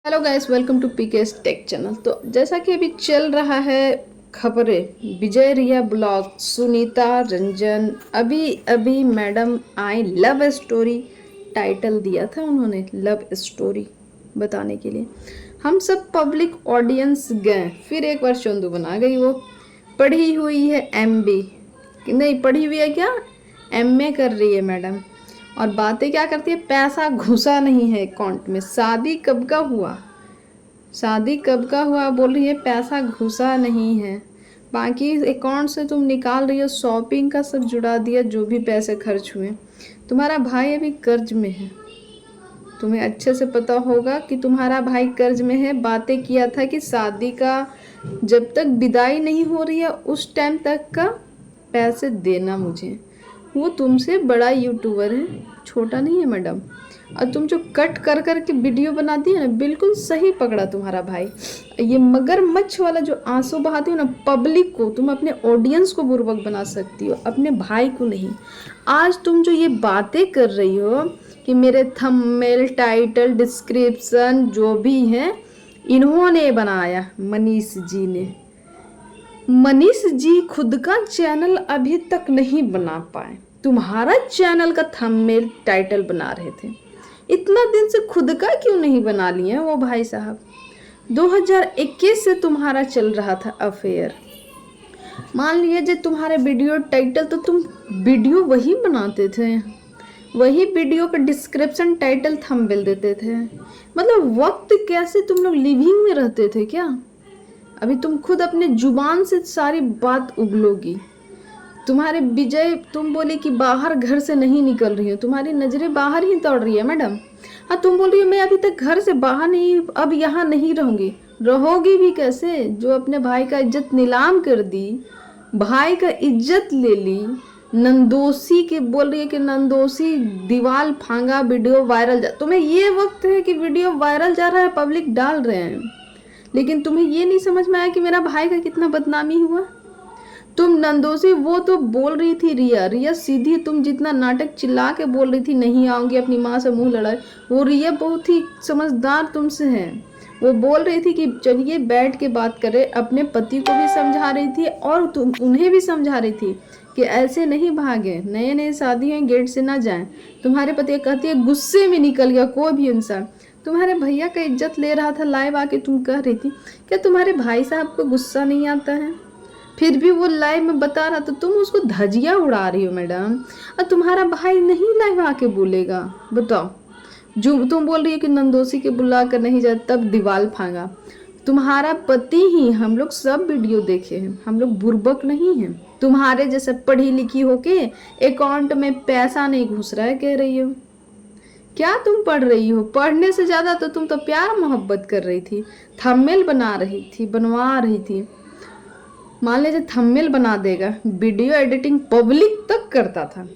Hello guys, welcome to PKS tech channel. तो जैसा कि अभी चल रहा है खबरें, विजय रिया ब्लॉग, सुनीता रंजन अभी अभी madam I love story title दिया था उन्होंने, लव स्टोरी बताने के लिए हम सब पब्लिक ऑडियंस गए। फिर एक बार चंदू बना गई। वो पढ़ी हुई है एमबी, नहीं पढ़ी हुई है क्या, एमए कर रही है मैडम। और बातें क्या करती है, पैसा घुसा नहीं है अकाउंट में। शादी कब का हुआ, शादी कब का हुआ बोल रही है, पैसा घुसा नहीं है। बाकी अकाउंट से तुम निकाल रही हो, शॉपिंग का सब जुड़ा दिया, जो भी पैसे खर्च हुए। तुम्हारा भाई अभी कर्ज में है, तुम्हें अच्छे से पता होगा कि तुम्हारा भाई कर्ज में है। बातें किया था कि शादी का जब तक विदाई नहीं हो रही है उस टाइम तक का पैसे देना मुझे। वो तुमसे बड़ा यूट्यूबर है, छोटा नहीं है मैडम। और तुम जो कट कर कर के वीडियो बनाती है ना, बिल्कुल सही पकड़ा तुम्हारा भाई। ये मगरमच्छ वाला जो आंसू बहाती हो ना पब्लिक को, तुम अपने ऑडियंस को बुर्बक बना सकती हो, अपने भाई को नहीं। आज तुम जो ये बातें कर रही हो कि मेरे थंबनेल, टाइटल, डिस्क्रिप्शन जो भी है इन्होंने बनाया, मनीष जी ने। मनीष जी खुद का चैनल अभी तक नहीं बना पाए, तुम्हारा चैनल का थंबनेल, टाइटल बना रहे थे। इतना दिन से खुद का क्यों नहीं बना लिए वो भाई साहब। 2021 से तुम्हारा चल रहा था अफेयर। मान लीजिए तुम्हारे वीडियो टाइटल तो तुम वीडियो वही बनाते थे, वही वीडियो का डिस्क्रिप्शन, टाइटल, थंबनेल देते थे। मतलब वक्त कैसे तुम लोग लिविंग में रहते थे क्या। अभी तुम खुद अपने जुबान से सारी बात उगलोगी। तुम्हारे विजय, तुम बोले कि बाहर घर से नहीं निकल रही हो, तुम्हारी नजरें बाहर ही दौड़ रही है मैडम। हाँ, तुम बोल रही हो मैं अभी तक घर से बाहर नहीं, अब यहाँ नहीं रहूंगी। रहोगी भी कैसे, जो अपने भाई का इज्जत नीलाम कर दी, भाई का इज्जत ले ली। नंदोसी के बोल रही है कि नंदोसी दीवाल फांगा, वीडियो वायरल जा। तुम्हें ये वक्त है कि वीडियो वायरल जा रहा है, पब्लिक डाल रहे हैं, लेकिन तुम्हें ये नहीं समझ में आया कि मेरा भाई का कितना बदनामी हुआ। तुम नंदोसी, वो तो बोल रही थी रिया, रिया सीधी, तुम जितना नाटक चिल्ला के बोल रही थी नहीं आऊंगी, अपनी माँ से मुंह लड़ाई, वो रिया बहुत ही समझदार तुमसे है। वो बोल रही थी कि चलिए बैठ के बात करें, अपने पति को भी समझा रही थी और तुम उन्हें भी समझा रही थी कि ऐसे नहीं भागे, नए नए शादी हैं, गेट से ना जाएं। तुम्हारे पति कहती है गुस्से में निकल गया कोई भी इंसान। तुम्हारे भैया का इज्जत ले रहा था, लाइव आके तुम कह रही थी क्या तुम्हारे भाई साहब को गुस्सा नहीं आता है। फिर भी वो लाइव में बता रहा, तो तुम उसको धजिया उड़ा रही हो मैडम। और तुम्हारा भाई नहीं लाइव आके बोलेगा, बताओ। जो तुम बोल रही हो कि नंदोसी के बुला कर नहीं जाए, तब दीवाल फांगा। तुम्हारा पति ही, हम लोग सब वीडियो देखे हैं, हम लोग बुर्बक नहीं हैं। तुम्हारे जैसे पढ़ी लिखी होके अकाउंट में पैसा नहीं घुस रहा है कह रही हो। क्या तुम पढ़ रही हो, पढ़ने से ज्यादा तो तुम तो प्यार मोहब्बत कर रही थी, थंबनेल बना रही थी, बनवा रही थी। मान लीजिए थंबनेल बना देगा, वीडियो एडिटिंग पब्लिक तक करता था।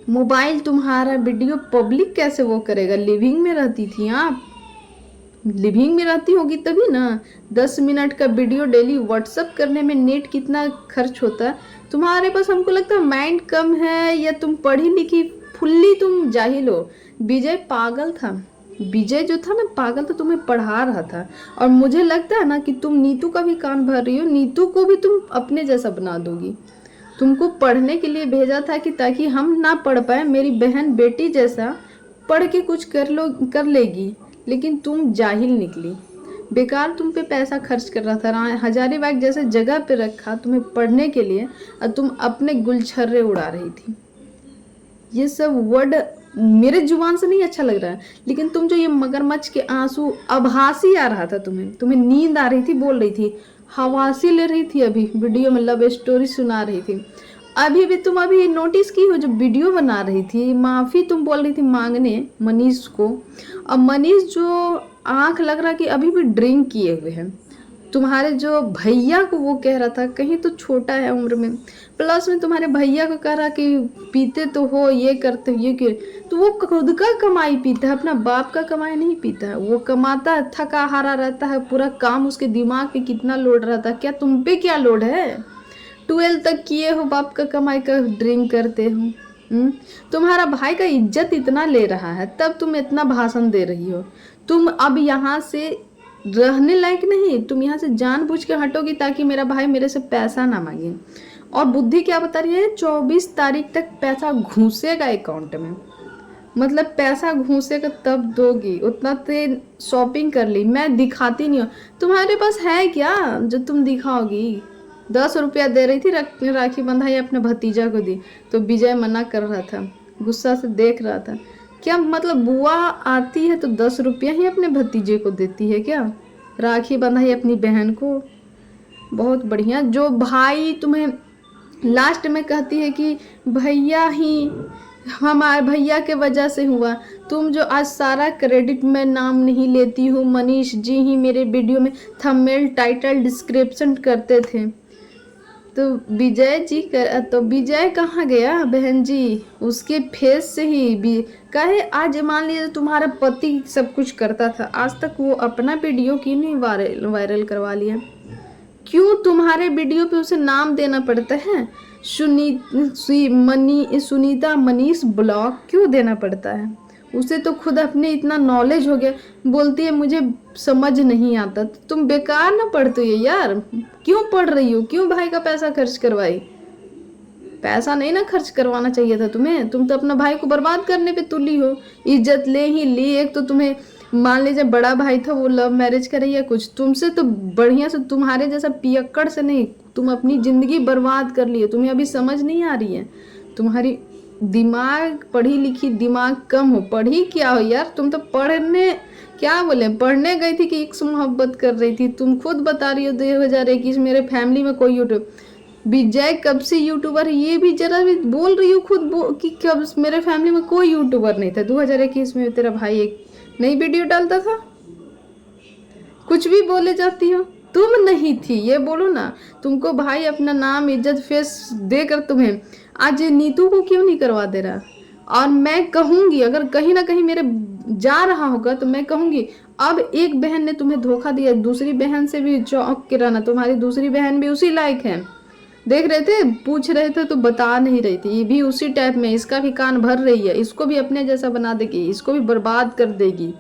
मोबाइल तुम्हारा, वीडियो पब्लिक कैसे वो करेगा। लिविंग में रहती थी आप, लिविंग में रहती होगी तभी ना। 10 मिनट का वीडियो डेली व्हाट्सअप करने में नेट कितना खर्च होता है तुम्हारे पास। हमको लगता है माइंड कम है, या तुम पढ़ी लिखी फुल्ली तुम जाहिल हो। विजय पागल था, विजय जो था ना पागल, तो तुम्हें पढ़ा रहा था। और मुझे लगता है ना कि तुम नीतू का भी कान भर रही हो, नीतू को भी तुम अपने जैसा बना दोगी। तुमको पढ़ने के लिए भेजा था कि ताकि हम ना पढ़ पाए, मेरी बहन बेटी जैसा पढ़ के कुछ कर लेगी, लेकिन तुम जाहिल निकली। बेकार तुम पे पैसा खर्च कर रहा था, हजारीबाग जैसे जगह पे रखा तुम्हें पढ़ने के लिए, और तुम अपने गुलछर्रे उड़ा रही थी। ये सब वर्ड मेरे जुबान से नहीं अच्छा लग रहा है, लेकिन तुम जो ये मगरमच्छ के आंसू, आभासी आ रहा था तुम्हें नींद आ रही थी, बोल रही थी, हवासी ले रही थी, अभी वीडियो में लव स्टोरी सुना रही थी। अभी भी तुम अभी नोटिस की हो, जो वीडियो बना रही थी, माफ़ी तुम बोल रही थी मांगने मनीष को। और मनीष जो आंख लग रहा कि अभी भी ड्रिंक किए हुए हैं। तुम्हारे जो भैया को वो कह रहा था, कहीं तो छोटा है उम्र में, प्लस में तुम्हारे भैया को कह रहा कि पीते तो हो, ये करते हो, ये क्यों। तो वो खुद का कमाई पीता है, अपना बाप का कमाई नहीं पीता है। वो कमाता है, थका हारा रहता है, पूरा काम उसके दिमाग पे कितना लोड रहता है। क्या तुम पे क्या लोड है, 12 तक किए हो, बाप का कमाई का ड्रिंक करते हो। तुम्हारा भाई का इज्जत इतना ले रहा है, तब तुम इतना भाषण दे रही हो। तुम अब यहाँ से रहने लायक नहीं, तुम यहाँ से जानबूझ के हटोगी ताकि मेरा भाई मेरे से पैसा ना मांगे। और बुद्धि क्या बता रही है, 24 तारीख तक पैसा घुसेगा अकाउंट में। मतलब पैसा घुसेगा तब दोगी, उतना तो शॉपिंग कर ली, मैं दिखाती नहीं हूँ। तुम्हारे पास है क्या जो तुम दिखाओगी? 10 रुपया दे रही थी, राखी बंधाई अपने भतीजा को दी, तो विजय मना कर रहा था, गुस्सा से देख रहा था। क्या मतलब बुआ आती है तो 10 रुपया ही अपने भतीजे को देती है क्या? राखी बंधाई अपनी बहन को, बहुत बढ़िया। जो भाई तुम्हें लास्ट में कहती है कि भैया ही, हमारे भैया के वजह से हुआ, तुम जो आज सारा क्रेडिट में नाम नहीं लेती हूँ, मनीष जी ही मेरे वीडियो में थंबनेल टाइटल डिस्क्रिप्शन करते थे, तो विजय जी तो विजय कहाँ गया बहन जी? उसके फेस से ही भी कहे। आज मान लीजिए तुम्हारा पति सब कुछ करता था, आज तक वो अपना वीडियो क्यों नहीं वायरल करवा लिया? क्यों तुम्हारे वीडियो पे उसे नाम देना पड़ता है? सुनीता मनीष ब्लॉग क्यों देना पड़ता है? उसे तो खुद अपने इतना नॉलेज हो गया, बोलती है मुझे समझ नहीं आता। तो तुम बेकार ना पढ़ते हो यार, क्यों पढ़ रही हो? क्यों भाई का पैसा खर्च करवाई? पैसा नहीं ना खर्च करवाना चाहिए था तुम्हें, तुम तो अपना भाई को बर्बाद करने पे तुली हो। इज्जत ले ही ली। एक तो तुम्हें मान लीजिए बड़ा भाई था, वो लव मैरिज करे या कुछ, तुमसे तो बढ़िया से, तुम्हारे जैसा पियक्कड़ से नहीं, तुम अपनी जिंदगी बर्बाद कर लिए। तुम्हें अभी समझ नहीं आ रही है, तुम्हारी दिमाग, पढ़ी लिखी दिमाग कम हो। पढ़ी क्या हो यार, तुम तो पढ़ने, क्या बोले, पढ़ने गई थी कि इश्क मोहब्बत कर रही थी। तुम खुद बता रही हो 2021 मेरे फैमिली में कोई यूट्यूब, विजय कब से यूट्यूबर है ये भी जरा भी बोल रही हो खुद कि कब मेरे फैमिली में कोई यूट्यूबर नहीं था। 2021 में तेरा भाई एक नई वीडियो डालता था, कुछ भी बोले जाती हो। तुम नहीं थी ये बोलो ना, तुमको भाई अपना नाम इज्जत फेस देकर तुम्हें आज नीतू को क्यों नहीं करवा दे रहा? और मैं कहूंगी अगर कहीं ना कहीं मेरे जा रहा होगा तो मैं कहूंगी, अब एक बहन ने तुम्हें धोखा दिया, दूसरी बहन से भी चौंक के रहना। तुम्हारी दूसरी बहन भी उसी लायक है, देख रहे थे, पूछ रहे थे तो बता नहीं रही थी, ये भी उसी टाइप में, इसका भी कान भर रही है, इसको भी अपने जैसा बना देगी, इसको भी बर्बाद कर देगी।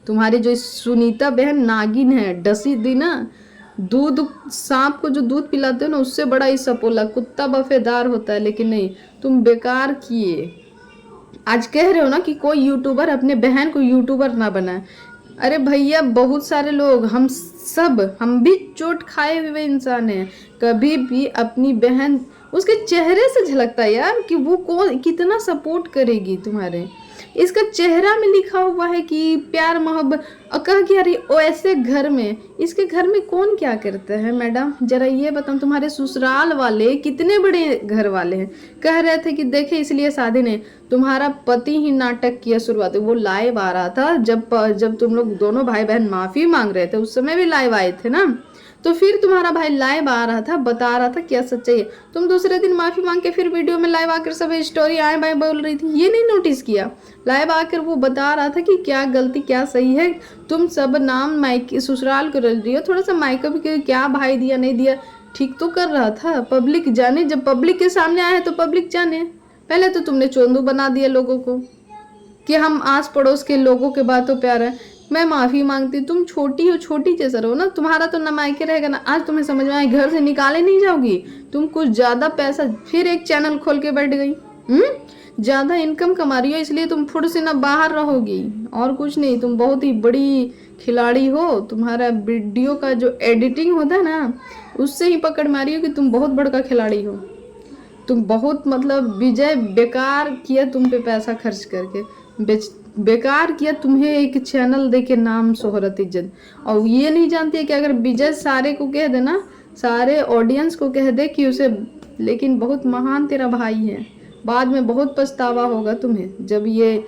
तुम्हारी जो सुनीता बहन नागिन है, डसी दी ना, दूध, सांप को जो दूध पिलाते हो ना, उससे बड़ा ही सपोला, कुत्ता वफादार होता है, लेकिन नहीं, तुम बेकार किए। आज कह रहे हो ना कि कोई यूट्यूबर अपने बहन को यूट्यूबर ना बनाए। अरे भैया, बहुत सारे लोग, हम भी चोट खाए हुए इंसान हैं। कभी भी अपनी बहन, उसके चेहरे से झलकता है यार कि वो कौन कितना सपोर्ट करेगी तुम्हारे। इसका चेहरा में लिखा हुआ है कि प्यार मोहब्बत, कह क्या रही ओ ऐसे घर में, इसके घर में कौन क्या करता है मैडम, जरा ये बताओ। तुम्हारे ससुराल वाले कितने बड़े घर वाले हैं, कह रहे थे कि देखे इसलिए शादी नहीं। तुम्हारा पति ही नाटक किया शुरुआत, वो लाइव आ रहा था जब तुम लोग दोनों भाई बहन माफी मांग रहे थे, उस समय भी लाइव आए थे ना, तो फिर तुम्हारा भाई लाइव आ रहा था, बता रहा था क्या सच्चाई है। तुम दूसरे दिन माफी मांग के फिर वीडियो में लाइव आकर सब स्टोरी आए बाएं बोल रही थी, ये नहीं नोटिस किया? लाइव आकर वो बता रहा था कि क्या गलती क्या सही है। तुम सब नाम मायके ससुराल को रल रही हो, थोड़ा सा मायका भी क्या भाई दिया नहीं दिया ठीक तो कर रहा था, पब्लिक जाने। जब पब्लिक के सामने आए तो पब्लिक जाने। पहले तो तुमने चोंदू बना दिया लोगों को कि हम आस पड़ोस के लोगों के बातों प्यार है। मैं माफी मांगती, तुम छोटी हो, छोटी जैसा रहो ना, तुम्हारा तो न मायके रहेगा ना। आज तुम्हें समझ में आए, घर से निकाले नहीं जाओगी तुम, कुछ ज्यादा पैसा, फिर एक चैनल खोल के बैठ गई, ज्यादा इनकम कमा रही हो इसलिए तुम फुट से ना बाहर रहोगी, और कुछ नहीं। तुम बहुत ही बड़ी खिलाड़ी हो, तुम्हारा वीडियो का जो एडिटिंग होता है ना, उससे ही पकड़ मारी हो कि तुम बहुत बड़का खिलाड़ी हो। तुम बहुत, मतलब विजय बेकार किया तुम पे पैसा खर्च करके, बेकार किया तुम्हें एक चैनल देके नाम शोहरत इज्जत। और ये नहीं जानती है कि अगर विजय सारे को कह दे ना, सारे ऑडियंस को कह दे कि उसे, लेकिन बहुत महान तेरा भाई है, बाद में बहुत पछतावा होगा तुम्हें जब ये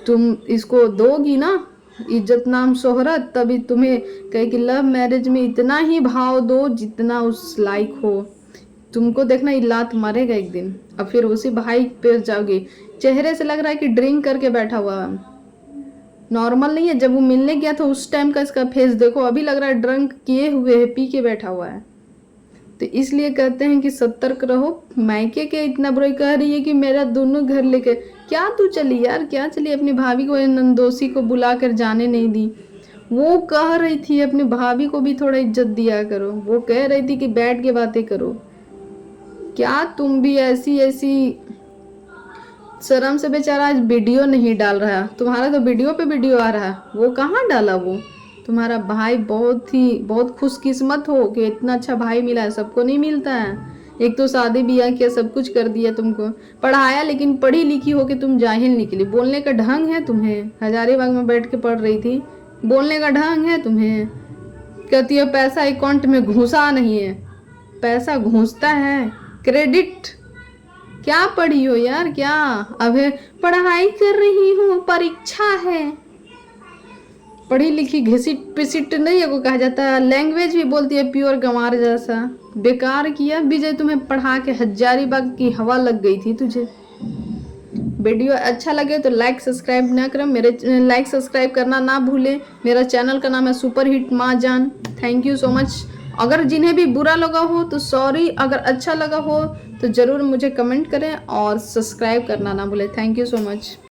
तुम इसको दोगी ना इज्जत नाम शोहरत, तभी तुम्हें कहे कि लव मैरिज में इतना ही भाव दो जितना उस लायक हो। तुमको देखना लात मारेगा एक दिन, अब फिर उसी भाई पे जाओगी। चेहरे से लग रहा है कि ड्रिंक करके बैठा हुआ है, नॉर्मल नहीं है। जब वो मिलने गया था उस टाइम का इसका फेस देखो, अभी लग रहा है ड्रंक किए हुए है, पी के बैठा हुआ है। तो इसलिए कहते हैं कि सतर्क रहो। मायके के इतना बुराई कह रही है कि मेरा दोनों घर लेके, क्या तू चली यार, क्या चली? अपनी भाभी को, नंदोसी को बुला कर जाने नहीं दी, वो कह रही थी अपनी भाभी को भी थोड़ा इज्जत दिया करो, वो कह रही थी कि बैठ के बातें करो। क्या तुम भी ऐसी ऐसी, शर्म से बेचारा आज वीडियो नहीं डाल रहा, तुम्हारा तो वीडियो पे वीडियो आ रहा, वो कहाँ डाला वो। तुम्हारा भाई बहुत खुशकिस्मत हो कि इतना अच्छा भाई मिला है, सबको नहीं मिलता है। एक तो शादी ब्याह किया, सब कुछ कर दिया, तुमको पढ़ाया, लेकिन पढ़ी लिखी हो कि तुम जाहिल निकली। बोलने का ढंग है तुम्हें, हजारीबाग में बैठ के पढ़ रही थी, बोलने का ढंग है तुम्हें। कहती है पैसा अकाउंट में घुसा नहीं है, पैसा घुसता है, क्रेडिट। क्या पढ़ी हो यार, क्या अभी पढ़ाई कर रही हूँ, परीक्षा है। पढ़ी लिखी घिसिट पिसिट नहीं है को कहा जाता है, लैंग्वेज भी बोलती है प्योर गंवार जैसा। बेकार किया विजय, तुम्हें पढ़ा के हजारीबाग की हवा लग गई थी तुझे। वीडियो अच्छा लगे तो लाइक सब्सक्राइब ना करें, मेरे लाइक सब्सक्राइब करना ना भूलें। मेरा चैनल का नाम है सुपर हिट माँ जान। Thank you so much. अगर जिन्हें भी बुरा लगा हो तो सॉरी, अगर अच्छा लगा हो तो ज़रूर मुझे कमेंट करें और सब्सक्राइब करना ना भूलें। Thank you so much.